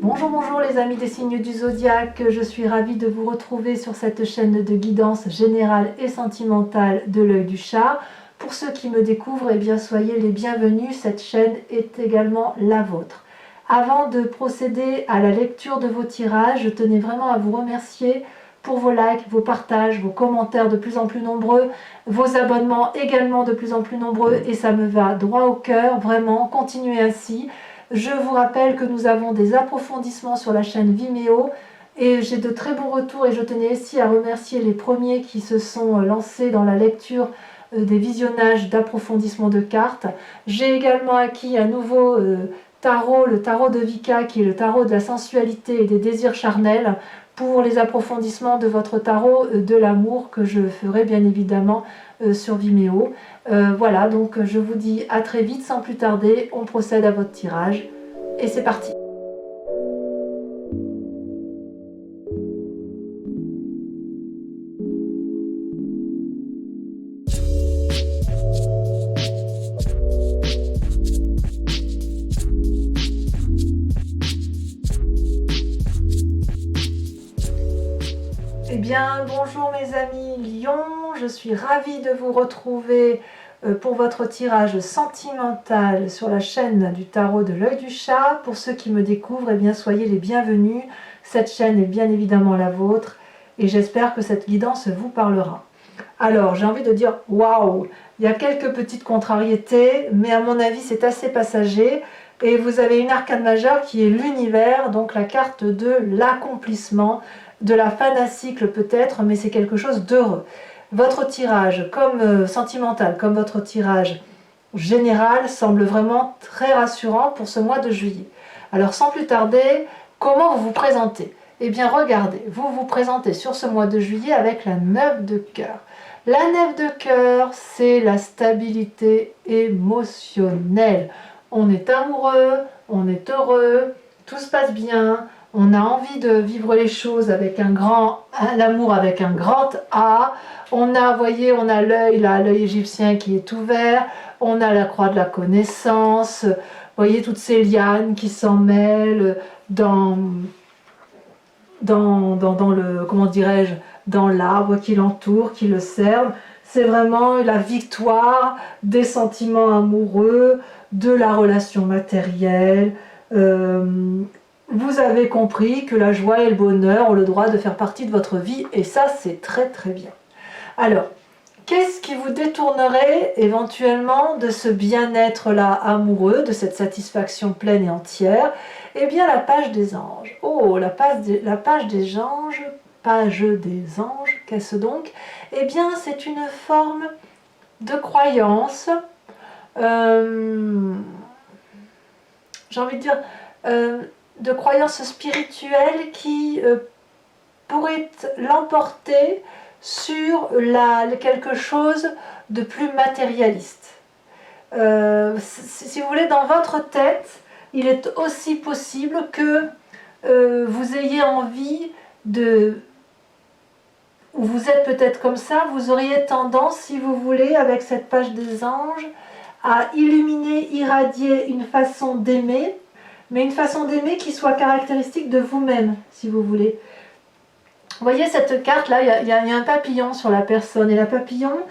Bonjour, bonjour les amis des signes du zodiaque, je suis ravie de vous retrouver sur cette chaîne de guidance générale et sentimentale de l'œil du chat. Pour ceux qui me découvrent, eh bien soyez les bienvenus, cette chaîne est également la vôtre. Avant de procéder à la lecture de vos tirages, je tenais vraiment à vous remercier pour vos likes, vos partages, vos commentaires de plus en plus nombreux, vos abonnements également de plus en plus nombreux et ça me va droit au cœur, vraiment, continuez ainsi. Je vous rappelle que nous avons des approfondissements sur la chaîne Vimeo et j'ai de très bons retours et je tenais ici à remercier les premiers qui se sont lancés dans la lecture des visionnages d'approfondissement de cartes. J'ai également acquis un nouveau tarot, le tarot de Vika qui est le tarot de la sensualité et des désirs charnels pour les approfondissements de votre tarot de l'amour que je ferai bien évidemment sur Vimeo. Voilà, donc je vous dis à très vite sans plus tarder, on procède à votre tirage et c'est parti. Eh bien, bonjour mes amis Lions, je suis ravie de vous retrouver pour votre tirage sentimental sur la chaîne du tarot de l'œil du chat. Pour ceux qui me découvrent, eh bien, soyez les bienvenus. Cette chaîne est bien évidemment la vôtre et j'espère que cette guidance vous parlera. Alors, j'ai envie de dire waouh, il y a quelques petites contrariétés, mais à mon avis, c'est assez passager. Et vous avez une arcane majeure qui est l'univers, donc la carte de l'accomplissement, de la fin d'un cycle peut-être, mais c'est quelque chose d'heureux. Votre tirage, comme sentimental, comme votre tirage général, semble vraiment très rassurant pour ce mois de juillet. Alors sans plus tarder, comment vous vous présentez? Eh bien regardez, vous vous présentez sur ce mois de juillet avec la 9 de cœur. La 9 de cœur, c'est la stabilité émotionnelle. On est amoureux, on est heureux, tout se passe bien, on a envie de vivre les choses avec l'amour avec un grand A. On a, voyez, on a l'œil là, l'œil égyptien qui est ouvert, on a la croix de la connaissance, voyez toutes ces lianes qui s'en mêlent dans le, comment dirais-je, dans l'arbre qui l'entoure, qui le serve. C'est vraiment la victoire des sentiments amoureux, de la relation matérielle. Vous avez compris que la joie et le bonheur ont le droit de faire partie de votre vie et ça c'est très très bien. Alors, qu'est-ce qui vous détournerait éventuellement de ce bien-être là amoureux, de cette satisfaction pleine et entière? Eh bien la page des anges. Oh, la page des anges, qu'est-ce donc? Eh bien c'est une forme de croyance, j'ai envie de dire, de croyance spirituelle qui pourrait l'emporter sur quelque chose de plus matérialiste. Si vous voulez, dans votre tête, il est aussi possible que vous ayez envie de... ou vous êtes peut-être comme ça, vous auriez tendance, si vous voulez, avec cette page des anges, à illuminer, irradier une façon d'aimer, mais une façon d'aimer qui soit caractéristique de vous-même, si vous voulez. Vous voyez cette carte là, il y a un papillon sur la personne, et le papillon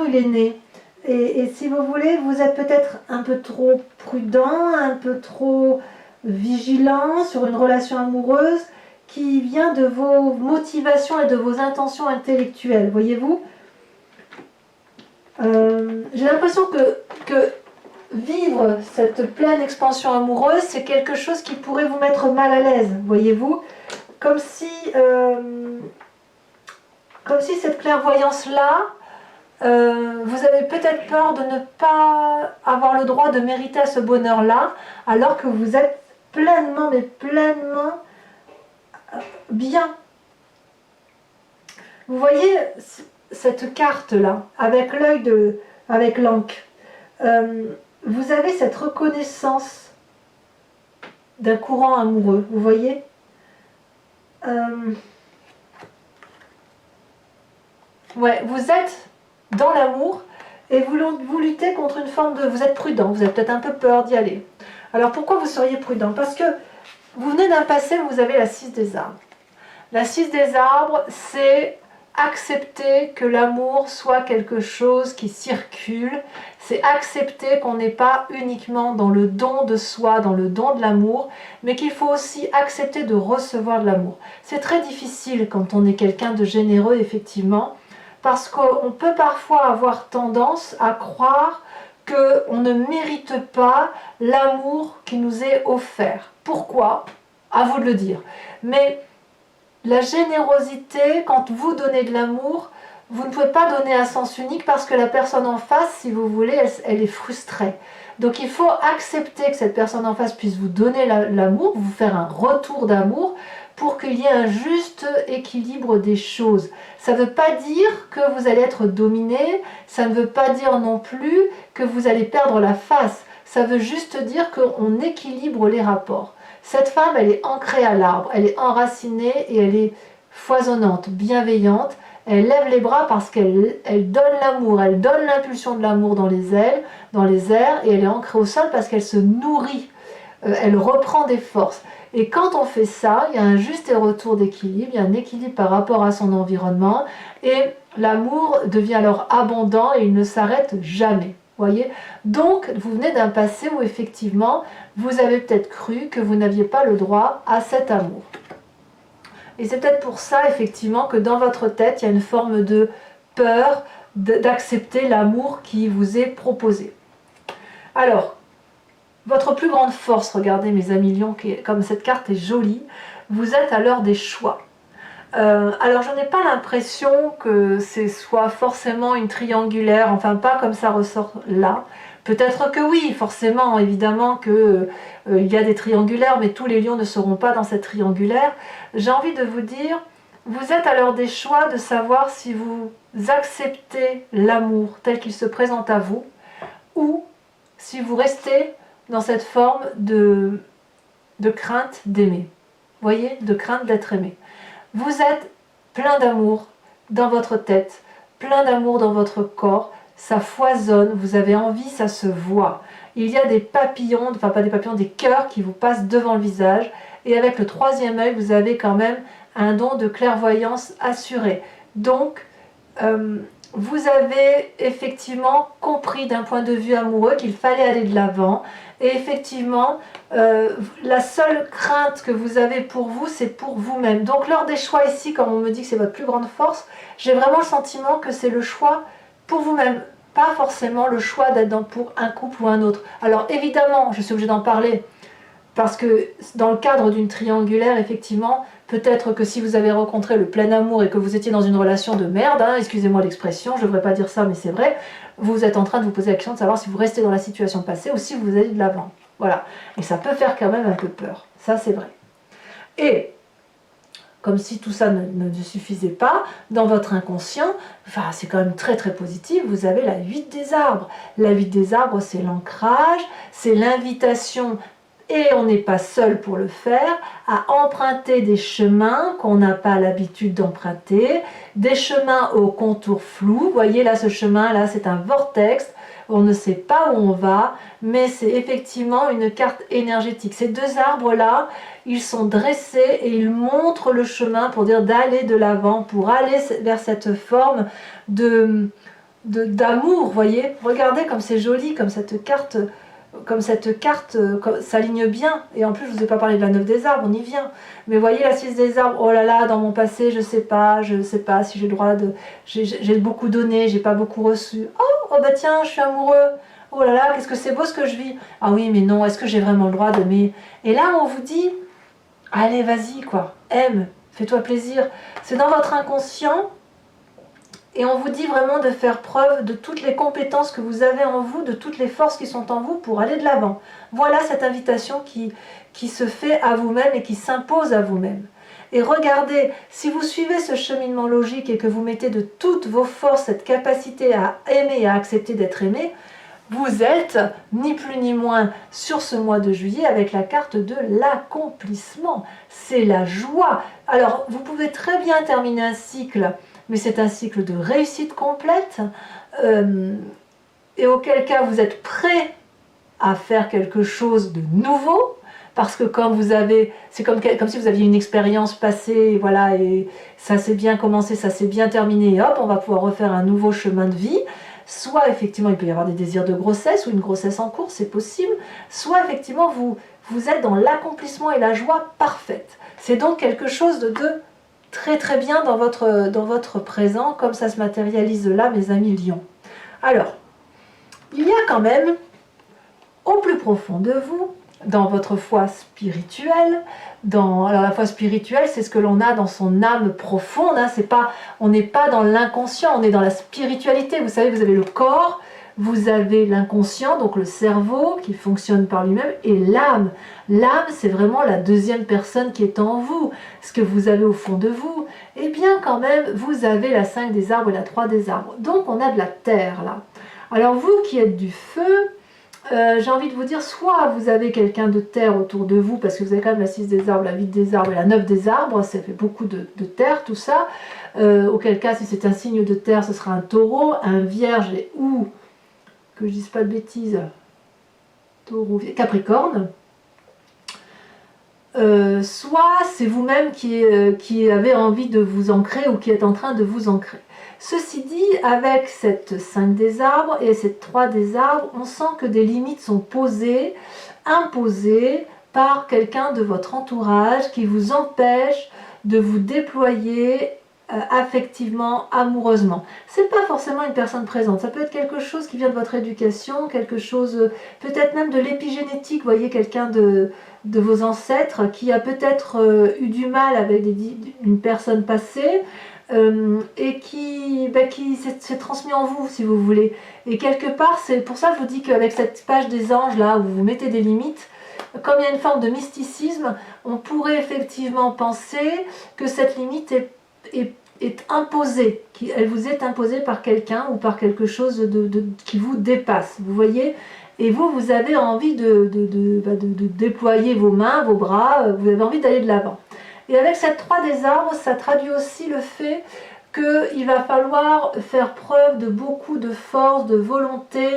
il est né. Et si vous voulez, vous êtes peut-être un peu trop prudent, un peu trop vigilant sur une relation amoureuse qui vient de vos motivations et de vos intentions intellectuelles, voyez-vous. J'ai l'impression que vivre cette pleine expansion amoureuse, c'est quelque chose qui pourrait vous mettre mal à l'aise, voyez-vous. Comme si cette clairvoyance-là, vous avez peut-être peur de ne pas avoir le droit de mériter à ce bonheur-là, alors que vous êtes pleinement, mais pleinement bien. Vous voyez cette carte-là, avec avec l'encre, vous avez cette reconnaissance d'un courant amoureux, vous voyez. Ouais, vous êtes dans l'amour et vous luttez contre une forme de... Vous êtes prudent, vous avez peut-être un peu peur d'y aller. Alors pourquoi vous seriez prudent? Parce que Vous venez d'un passé où vous avez la 6 des arbres. La 6 des arbres, c'est accepter que l'amour soit quelque chose qui circule, c'est accepter qu'on n'est pas uniquement dans le don de soi, dans le don de l'amour, mais qu'il faut aussi accepter de recevoir de l'amour. C'est très difficile quand on est quelqu'un de généreux, effectivement, parce qu'on peut parfois avoir tendance à croire qu'on ne mérite pas l'amour qui nous est offert. Pourquoi? À vous de le dire. Mais la générosité, quand vous donnez de l'amour, vous ne pouvez pas donner à sens unique parce que la personne en face, si vous voulez, elle est frustrée. Donc il faut accepter que cette personne en face puisse vous donner l'amour, vous faire un retour d'amour pour qu'il y ait un juste équilibre des choses. Ça ne veut pas dire que vous allez être dominé, ça ne veut pas dire non plus que vous allez perdre la face. Ça veut juste dire qu'on équilibre les rapports. Cette femme, elle est ancrée à l'arbre, elle est enracinée et elle est foisonnante, bienveillante. Elle lève les bras parce qu'elle donne l'amour, elle donne l'impulsion de l'amour dans les ailes, dans les airs, et elle est ancrée au sol parce qu'elle se nourrit, elle reprend des forces. Et quand on fait ça, il y a un juste retour d'équilibre, il y a un équilibre par rapport à son environnement, et l'amour devient alors abondant et il ne s'arrête jamais. Voyez? Donc, vous venez d'un passé où effectivement, vous avez peut-être cru que vous n'aviez pas le droit à cet amour. Et c'est peut-être pour ça, effectivement, que dans votre tête, il y a une forme de peur d'accepter l'amour qui vous est proposé. Alors, votre plus grande force, regardez mes amis lions, comme cette carte est jolie, vous êtes à l'heure des choix. Alors je n'ai pas l'impression que ce soit forcément une triangulaire, enfin pas comme ça ressort là. Peut-être que oui, forcément, évidemment que il y a des triangulaires, mais tous les lions ne seront pas dans cette triangulaire. J'ai envie de vous dire, vous êtes à l'heure des choix de savoir si vous acceptez l'amour tel qu'il se présente à vous, ou si vous restez dans cette forme de crainte d'aimer. Vous voyez, de crainte d'être aimé. Vous êtes plein d'amour dans votre tête, plein d'amour dans votre corps, ça foisonne, vous avez envie, ça se voit. Il y a des papillons, enfin pas des papillons, des cœurs qui vous passent devant le visage, et avec le troisième œil, vous avez quand même un don de clairvoyance assuré. Donc, vous avez effectivement compris d'un point de vue amoureux qu'il fallait aller de l'avant, et effectivement, la seule crainte que vous avez pour vous, c'est pour vous-même. Donc l'heure des choix ici, comme on me dit que c'est votre plus grande force, j'ai vraiment le sentiment que c'est le choix pour vous-même, pas forcément le choix d'être pour un couple ou un autre. Alors évidemment, je suis obligée d'en parler, parce que dans le cadre d'une triangulaire, effectivement, peut-être que si vous avez rencontré le plein amour et que vous étiez dans une relation de merde, hein, excusez-moi l'expression, je ne devrais pas dire ça, mais c'est vrai, vous êtes en train de vous poser la question de savoir si vous restez dans la situation passée ou si vous allez de l'avant. Voilà. Et ça peut faire quand même un peu peur. Ça, c'est vrai. Et, comme si tout ça ne suffisait pas, dans votre inconscient, enfin, c'est quand même très très positif, vous avez la 8 des arbres. La 8 des arbres, c'est l'ancrage, c'est l'invitation, et on n'est pas seul pour le faire, à emprunter des chemins qu'on n'a pas l'habitude d'emprunter, des chemins aux contours flous. Vous voyez là, ce chemin-là, c'est un vortex, on ne sait pas où on va, mais c'est effectivement une carte énergétique. Ces deux arbres-là, ils sont dressés et ils montrent le chemin pour dire d'aller de l'avant, pour aller vers cette forme d'amour, vous voyez. Regardez comme c'est joli, comme cette carte s'aligne bien. Et en plus, je ne vous ai pas parlé de la 9 des arbres, on y vient. Mais voyez la 6 des arbres, oh là là, dans mon passé, je sais pas si j'ai le droit de... J'ai beaucoup donné, j'ai pas beaucoup reçu. Oh bah tiens, je suis amoureux. Oh là là, qu'est-ce que c'est beau ce que je vis. Ah oui, mais non, est-ce que j'ai vraiment le droit d'aimer? Et là, on vous dit, allez, vas-y, quoi, aime, fais-toi plaisir. C'est dans votre inconscient. Et on vous dit vraiment de faire preuve de toutes les compétences que vous avez en vous, de toutes les forces qui sont en vous pour aller de l'avant. Voilà cette invitation qui se fait à vous-même et qui s'impose à vous-même. Et regardez, si vous suivez ce cheminement logique et que vous mettez de toutes vos forces cette capacité à aimer et à accepter d'être aimé, vous êtes ni plus ni moins sur ce mois de juillet avec la carte de l'accomplissement. C'est la joie. Alors, vous pouvez très bien terminer un cycle, mais c'est un cycle de réussite complète, et auquel cas vous êtes prêt à faire quelque chose de nouveau, parce que quand vous avez, c'est comme si vous aviez une expérience passée, voilà, et ça s'est bien commencé, ça s'est bien terminé, et hop, on va pouvoir refaire un nouveau chemin de vie. Soit effectivement il peut y avoir des désirs de grossesse ou une grossesse en cours, c'est possible, soit effectivement vous êtes dans l'accomplissement et la joie parfaite. C'est donc quelque chose de très très bien dans votre présent, comme ça se matérialise là, mes amis lions. Alors, il y a quand même, au plus profond de vous, dans votre foi spirituelle, alors la foi spirituelle, c'est ce que l'on a dans son âme profonde, hein, on n'est pas dans l'inconscient, on est dans la spiritualité. Vous savez, vous avez le corps, vous avez l'inconscient, donc le cerveau qui fonctionne par lui-même, et l'âme. L'âme, c'est vraiment la deuxième personne qui est en vous, ce que vous avez au fond de vous. Eh bien, quand même, vous avez la 5 des arbres et la 3 des arbres. Donc, on a de la terre, là. Alors, vous qui êtes du feu, j'ai envie de vous dire, soit vous avez quelqu'un de terre autour de vous, parce que vous avez quand même la 6 des arbres, la 8 des arbres et la 9 des arbres, ça fait beaucoup de terre, tout ça. Auquel cas, si c'est un signe de terre, ce sera un taureau, un vierge ou, que je dise pas de bêtises, taureau, capricorne. Soit c'est vous-même qui avez envie de vous ancrer ou qui êtes en train de vous ancrer. Ceci dit, avec cette 5 des arbres et cette 3 des arbres, on sent que des limites sont posées, imposées par quelqu'un de votre entourage qui vous empêche de vous déployer affectivement, amoureusement. C'est pas forcément une personne présente, ça peut être quelque chose qui vient de votre éducation, quelque chose, peut-être même de l'épigénétique, vous voyez, quelqu'un de vos ancêtres qui a peut-être eu du mal avec une personne passée, et qui s'est transmis en vous, si vous voulez. Et quelque part, c'est pour ça que je vous dis qu'avec cette page des anges, là, où vous mettez des limites, comme il y a une forme de mysticisme, on pourrait effectivement penser que cette limite est imposée, elle vous est imposée par quelqu'un ou par quelque chose qui vous dépasse, vous voyez. Et vous avez envie de déployer vos mains, vos bras, vous avez envie d'aller de l'avant. Et avec cette 3 des arbres, ça traduit aussi le fait qu'il va falloir faire preuve de beaucoup de force, de volonté,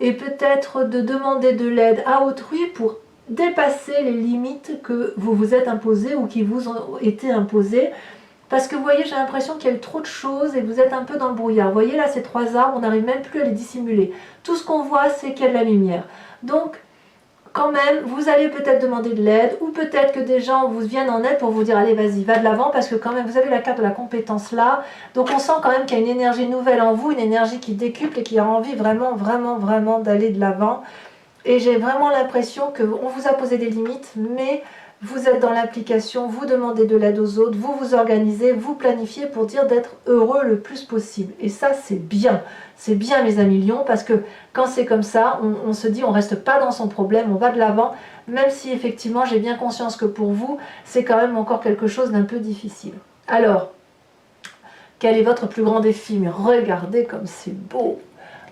et peut-être de demander de l'aide à autrui pour dépasser les limites que vous vous êtes imposées ou qui vous ont été imposées. Parce que vous voyez, j'ai l'impression qu'il y a eu trop de choses et vous êtes un peu dans le brouillard. Vous voyez là, ces 3 arbres, on n'arrive même plus à les dissimuler. Tout ce qu'on voit, c'est qu'il y a de la lumière. Donc, quand même, vous allez peut-être demander de l'aide, ou peut-être que des gens vous viennent en aide pour vous dire allez, vas-y, va de l'avant, parce que quand même, vous avez la carte de la compétence là. Donc, on sent quand même qu'il y a une énergie nouvelle en vous, une énergie qui décuple et qui a envie vraiment, vraiment, vraiment d'aller de l'avant. Et j'ai vraiment l'impression qu'on vous a posé des limites, mais vous êtes dans l'application, vous demandez de l'aide aux autres, vous vous organisez, vous planifiez pour dire d'être heureux le plus possible. Et ça, c'est bien. C'est bien, mes amis lions, parce que quand c'est comme ça, on se dit on ne reste pas dans son problème, on va de l'avant, même si effectivement j'ai bien conscience que pour vous, c'est quand même encore quelque chose d'un peu difficile. Alors, quel est votre plus grand défi? Mais regardez comme c'est beau.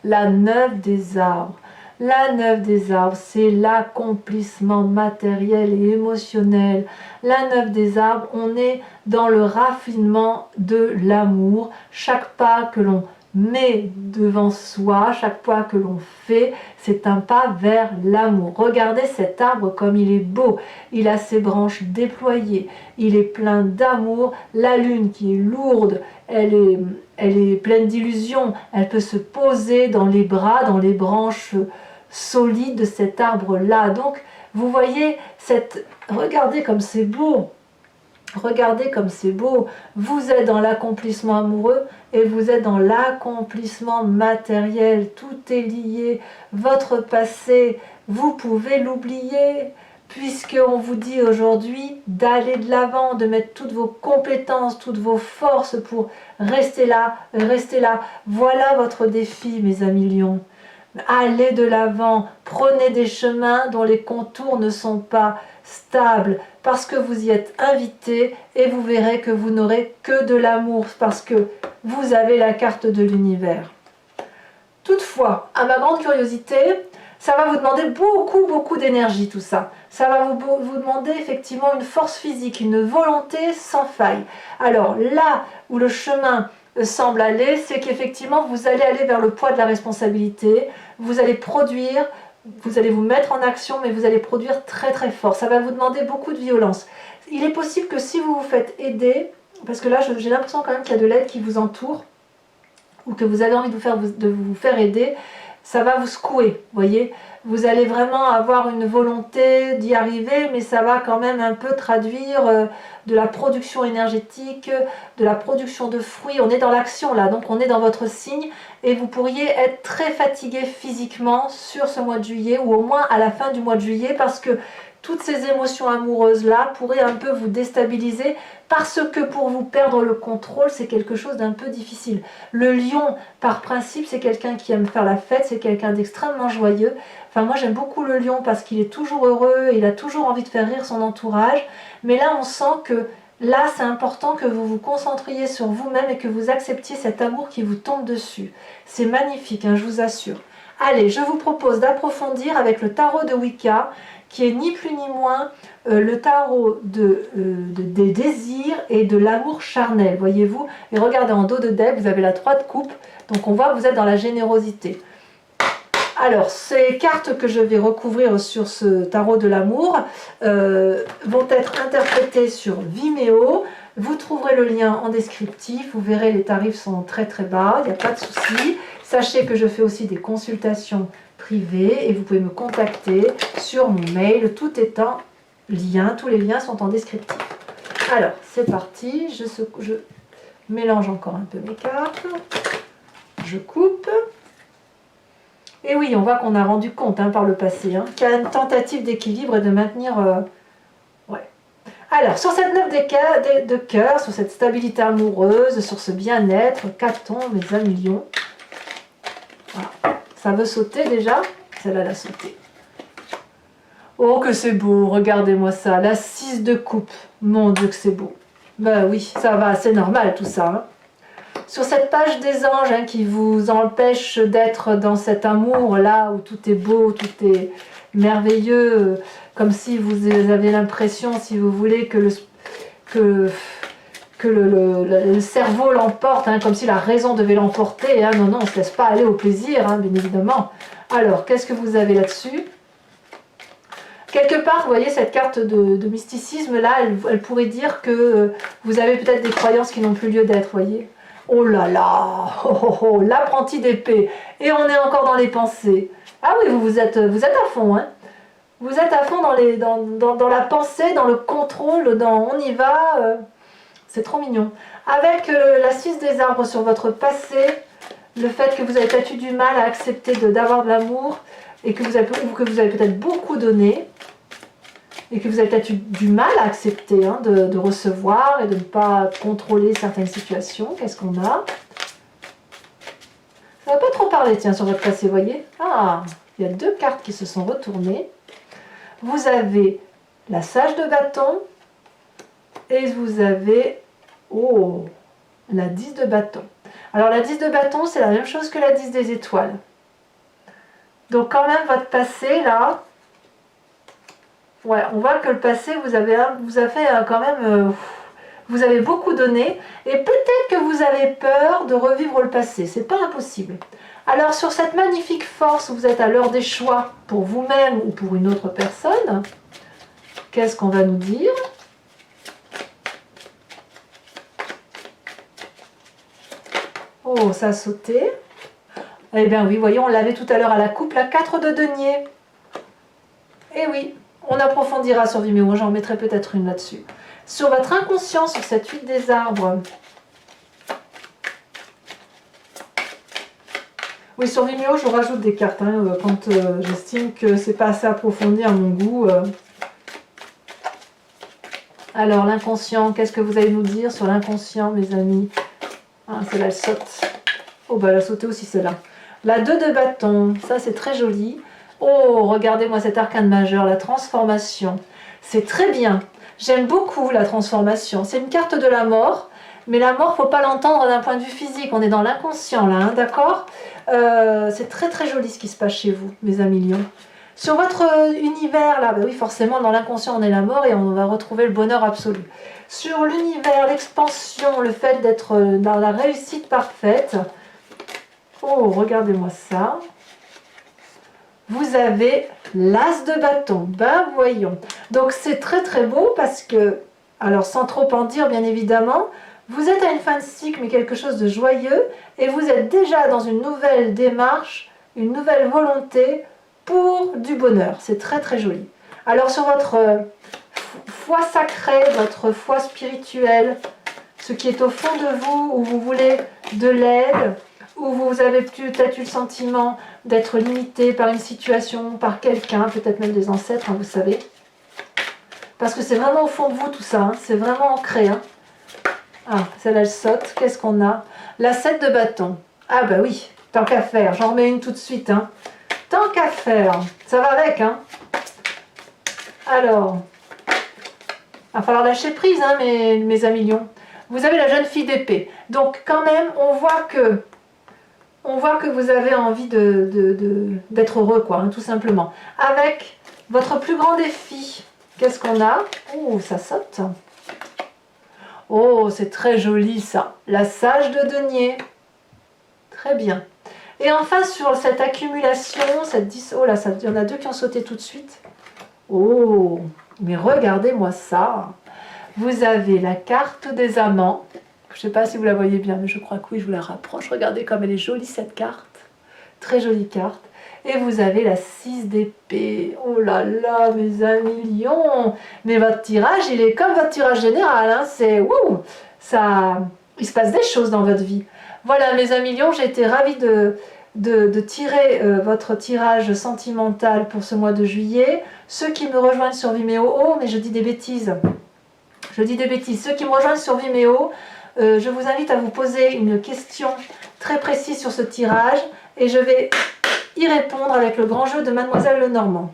La 9 des arbres. La 9 des arbres, c'est l'accomplissement matériel et émotionnel. La 9 des arbres, on est dans le raffinement de l'amour. Chaque pas que l'on met devant soi, chaque pas que l'on fait, c'est un pas vers l'amour. Regardez cet arbre comme il est beau. Il a ses branches déployées. Il est plein d'amour. La lune qui est lourde, elle est pleine d'illusions. Elle peut se poser dans les bras, dans les branches solide de cet arbre-là. Donc, vous voyez, regardez comme c'est beau. Regardez comme c'est beau. Vous êtes dans l'accomplissement amoureux et vous êtes dans l'accomplissement matériel. Tout est lié. Votre passé, vous pouvez l'oublier, puisqu'on vous dit aujourd'hui d'aller de l'avant, de mettre toutes vos compétences, toutes vos forces pour rester là, rester là. Voilà votre défi, mes amis lions. Allez de l'avant, prenez des chemins dont les contours ne sont pas stables, parce que vous y êtes invité et vous verrez que vous n'aurez que de l'amour, parce que vous avez la carte de l'univers. Toutefois, à ma grande curiosité, ça va vous demander beaucoup d'énergie tout ça. Ça va vous demander effectivement une force physique, une volonté sans faille. Alors là où le chemin semble aller, c'est qu'effectivement vous allez aller vers le poids de la responsabilité, vous allez produire, vous allez vous mettre en action, mais vous allez produire très très fort. Ça va vous demander beaucoup de violence. Il est possible que si vous vous faites aider, parce que là j'ai l'impression quand même qu'il y a de l'aide qui vous entoure, ou que vous avez envie de vous faire aider, ça va vous secouer, voyez. Vous allez vraiment avoir une volonté d'y arriver, mais ça va quand même un peu traduire de la production énergétique, de la production de fruits. On est dans l'action là, donc on est dans votre signe, et vous pourriez être très fatigué physiquement sur ce mois de juillet, ou au moins à la fin du mois de juillet, parce que toutes ces émotions amoureuses-là pourraient un peu vous déstabiliser, parce que pour vous perdre le contrôle, c'est quelque chose d'un peu difficile. Le lion, par principe, c'est quelqu'un qui aime faire la fête, c'est quelqu'un d'extrêmement joyeux. Enfin, moi, j'aime beaucoup le lion parce qu'il est toujours heureux, il a toujours envie de faire rire son entourage. Mais là, on sent que là, c'est important que vous vous concentriez sur vous-même et que vous acceptiez cet amour qui vous tombe dessus. C'est magnifique, hein, je vous assure. Allez, je vous propose d'approfondir avec le tarot de Wicca, qui est ni plus ni moins le tarot des désirs et de l'amour charnel, voyez-vous. Et regardez, en dos de deck, vous avez la 3 de coupe, donc on voit que vous êtes dans la générosité. Alors, ces cartes que je vais recouvrir sur ce tarot de l'amour vont être interprétées sur Vimeo. Vous trouverez le lien en descriptif, vous verrez les tarifs sont très très bas, il n'y a pas de souci. Sachez que je fais aussi des consultations privées et vous pouvez me contacter sur mon mail, tout est en lien, tous les liens sont en descriptif. Alors, c'est parti, je mélange encore un peu mes cartes, je coupe. Et oui, on voit qu'on a rendu compte par le passé, qu'il y a une tentative d'équilibre et de maintenir... ouais. Alors, sur cette 9 de cœur, sur cette stabilité amoureuse, sur ce bien-être, qu'a-t-on, mes amis lions? Voilà. Ça veut sauter déjà? Celle-là, elle a sauté. Oh, que c'est beau, regardez-moi ça, la 6 de coupe. Mon Dieu, que c'est beau. Ben oui, ça va, c'est normal tout ça. Sur cette page des anges qui vous empêche d'être dans cet amour-là où tout est beau, tout est merveilleux, comme si vous avez l'impression, si vous voulez, que le cerveau l'emporte, comme si la raison devait l'emporter. Non, non, on ne se laisse pas aller au plaisir, bien évidemment. Alors, qu'est-ce que vous avez là-dessus? Quelque part, vous voyez, cette carte de mysticisme, là, elle pourrait dire que vous avez peut-être des croyances qui n'ont plus lieu d'être, voyez. Oh là là, l'apprenti d'épée. Et on est encore dans les pensées. Ah oui, vous êtes à fond, Vous êtes à fond dans la pensée, dans le contrôle, on y va. C'est trop mignon. Avec la 6 des arbres sur votre passé, le fait que vous avez peut-être eu du mal à accepter d'avoir de l'amour, et que vous avez peut-être beaucoup donné, et que vous avez peut-être eu du mal à accepter de recevoir et de ne pas contrôler certaines situations. Qu'est-ce qu'on a? Ça va pas trop parler, tiens, sur votre passé, voyez. Ah, il y a 2 cartes qui se sont retournées. Vous avez la sage de bâton et vous avez, oh, la 10 de bâton. Alors la 10 de bâton, c'est la même chose que la 10 des étoiles. Donc quand même, votre passé, là, ouais, on voit que le passé vous a fait quand même, vous avez beaucoup donné, et peut-être que vous avez peur de revivre le passé, c'est pas impossible. Alors sur cette magnifique force, vous êtes à l'heure des choix pour vous-même ou pour une autre personne, qu'est-ce qu'on va nous dire? Oh, ça a sauté. Eh bien oui, voyez, on l'avait tout à l'heure à la coupe, la 4 de denier. Eh oui, on approfondira sur Vimeo, j'en mettrai peut-être une là-dessus. Sur votre inconscient, sur cette 8 des arbres. Oui, sur Vimeo, je rajoute des cartes, quand j'estime que c'est pas assez approfondi à mon goût. Alors, l'inconscient, qu'est-ce que vous allez nous dire sur l'inconscient, mes amis? Ah, celle-là, elle saute. Oh, bah elle a sauté aussi, celle-là. La 2 de bâton, ça c'est très joli. Oh, regardez-moi cet arcane majeur, la transformation. C'est très bien. J'aime beaucoup la transformation. C'est une carte de la mort, mais la mort, il ne faut pas l'entendre d'un point de vue physique. On est dans l'inconscient là, d'accord? C'est très très joli ce qui se passe chez vous, mes amis lions. Sur votre univers là, bah oui, forcément, dans l'inconscient, on est la mort et on va retrouver le bonheur absolu. Sur l'univers, l'expansion, le fait d'être dans la réussite parfaite. Oh, regardez-moi ça. vous avez l'as de bâton. Ben voyons. Donc c'est très très beau parce que, alors sans trop en dire bien évidemment, vous êtes à une fin de cycle mais quelque chose de joyeux et vous êtes déjà dans une nouvelle démarche, une nouvelle volonté pour du bonheur. C'est très très joli. Alors sur votre foi sacrée, votre foi spirituelle, ce qui est au fond de vous, où vous voulez de l'aide, où vous avez peut-être eu le sentiment d'être limité par une situation, par quelqu'un, peut-être même des ancêtres, hein, vous savez. Parce que c'est vraiment au fond de vous tout ça, hein, c'est vraiment ancré. Hein. Ah, celle-là elle saute, qu'est-ce qu'on a? La 7 de bâton. Ah bah oui, tant qu'à faire, j'en remets une tout de suite. Hein. Tant qu'à faire, ça va avec. Hein. Alors, il va falloir lâcher prise, hein, mes amis lions. Vous avez la jeune fille d'épée. Donc quand même, on voit que vous avez envie d'être heureux, quoi, hein, tout simplement. Avec votre plus grand défi, qu'est-ce qu'on a? Oh, ça saute. Oh, c'est très joli ça. La sage de denier. Très bien. Et enfin, sur cette accumulation, cette 10... Oh là, il y en a deux qui ont sauté tout de suite. Oh, mais regardez-moi ça. Vous avez la carte des amants. Je ne sais pas si vous la voyez bien, mais je crois que oui, je vous la rapproche. Regardez comme elle est jolie cette carte. Très jolie carte. Et vous avez la 6 d'épée. Oh là là, mes amis lions. Mais votre tirage, il est comme votre tirage général. Hein. C'est wouh, ça, il se passe des choses dans votre vie. Voilà, mes amis lions, j'ai été ravie de tirer votre tirage sentimental pour ce mois de juillet. Ceux qui me rejoignent sur Vimeo, oh, mais je dis des bêtises. Je dis des bêtises. Ceux qui me rejoignent sur Vimeo, je vous invite à vous poser une question très précise sur ce tirage et je vais y répondre avec le grand jeu de Mademoiselle Lenormand.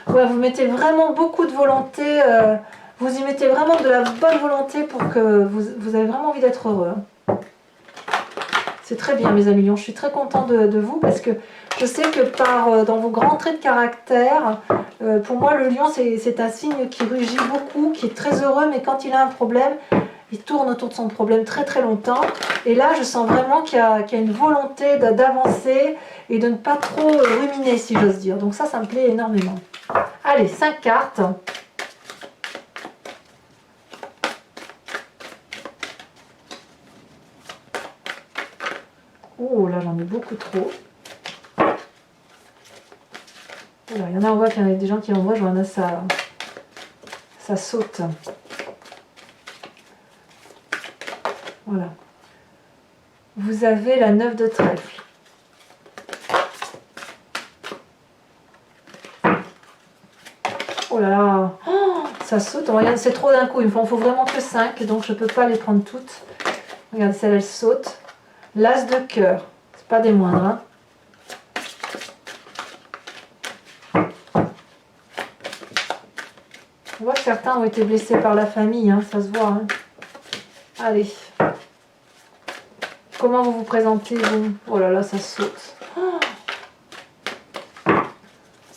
Ouais, vous mettez vraiment beaucoup de volonté, vous y mettez vraiment de la bonne volonté pour que vous avez vraiment envie d'être heureux. Hein. C'est très bien mes amis lions, je suis très contente de vous parce que je sais que dans vos grands traits de caractère, pour moi le lion c'est un signe qui rugit beaucoup, qui est très heureux, mais quand il a un problème, il tourne autour de son problème très très longtemps. Et là je sens vraiment qu'il y a une volonté d'avancer et de ne pas trop ruminer si j'ose dire. Donc ça me plaît énormément. Allez, 5 cartes. Oh là j'en ai beaucoup trop. Alors, il y en a, on voit qu'il y en a des gens qui envoient, je vois, ça saute. Voilà. Vous avez la 9 de trèfle. Oh là là, oh, ça saute. Regarde, c'est trop d'un coup, il me faut vraiment que 5, donc je ne peux pas les prendre toutes. Regarde, celle elle saute. L'as de cœur, c'est pas des moindres. Hein. On voit que certains ont été blessés par la famille, hein, ça se voit. Hein. Allez. Comment vous vous présentez, vous? Oh là là, ça saute. Oh.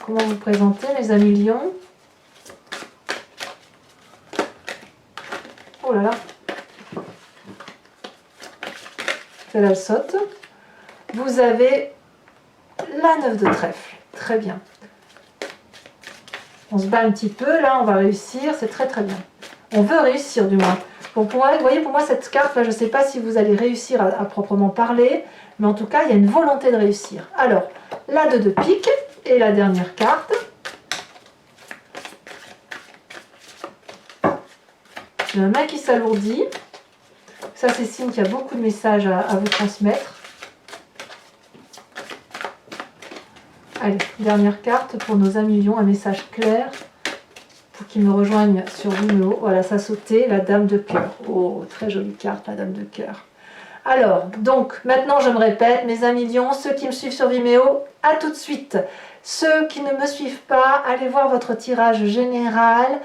Comment vous vous présentez, mes amis lions? Oh là là. Celle-là, elle saute. Vous avez la 9 de trèfle. Très bien. On se bat un petit peu, là, on va réussir, c'est très très bien. On veut réussir du moins. Bon, vous voyez, pour moi, cette carte, là, je ne sais pas si vous allez réussir à proprement parler, mais en tout cas, il y a une volonté de réussir. Alors, la 2 de pique, et la dernière carte. J'ai ma main qui s'alourdit. Ça, c'est signe qu'il y a beaucoup de messages à vous transmettre. Allez, dernière carte pour nos amis lions, un message clair pour qu'ils me rejoignent sur Vimeo. Voilà, ça a sauté, la dame de cœur. Oh, très jolie carte, la dame de cœur. Alors, donc, maintenant je me répète, mes amis lions, ceux qui me suivent sur Vimeo, à tout de suite. Ceux qui ne me suivent pas, allez voir votre tirage général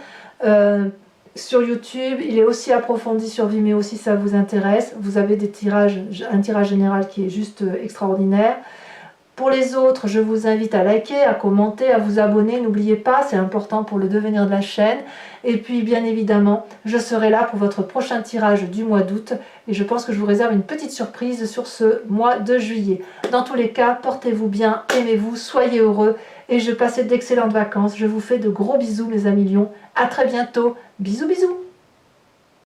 sur YouTube. Il est aussi approfondi sur Vimeo si ça vous intéresse. Vous avez un tirage général qui est juste extraordinaire. Pour les autres, je vous invite à liker, à commenter, à vous abonner. N'oubliez pas, c'est important pour le devenir de la chaîne. Et puis, bien évidemment, je serai là pour votre prochain tirage du mois d'août. Et je pense que je vous réserve une petite surprise sur ce mois de juillet. Dans tous les cas, portez-vous bien, aimez-vous, soyez heureux. Et je passe d'excellentes vacances. Je vous fais de gros bisous, mes amis lions. À très bientôt. Bisous, bisous.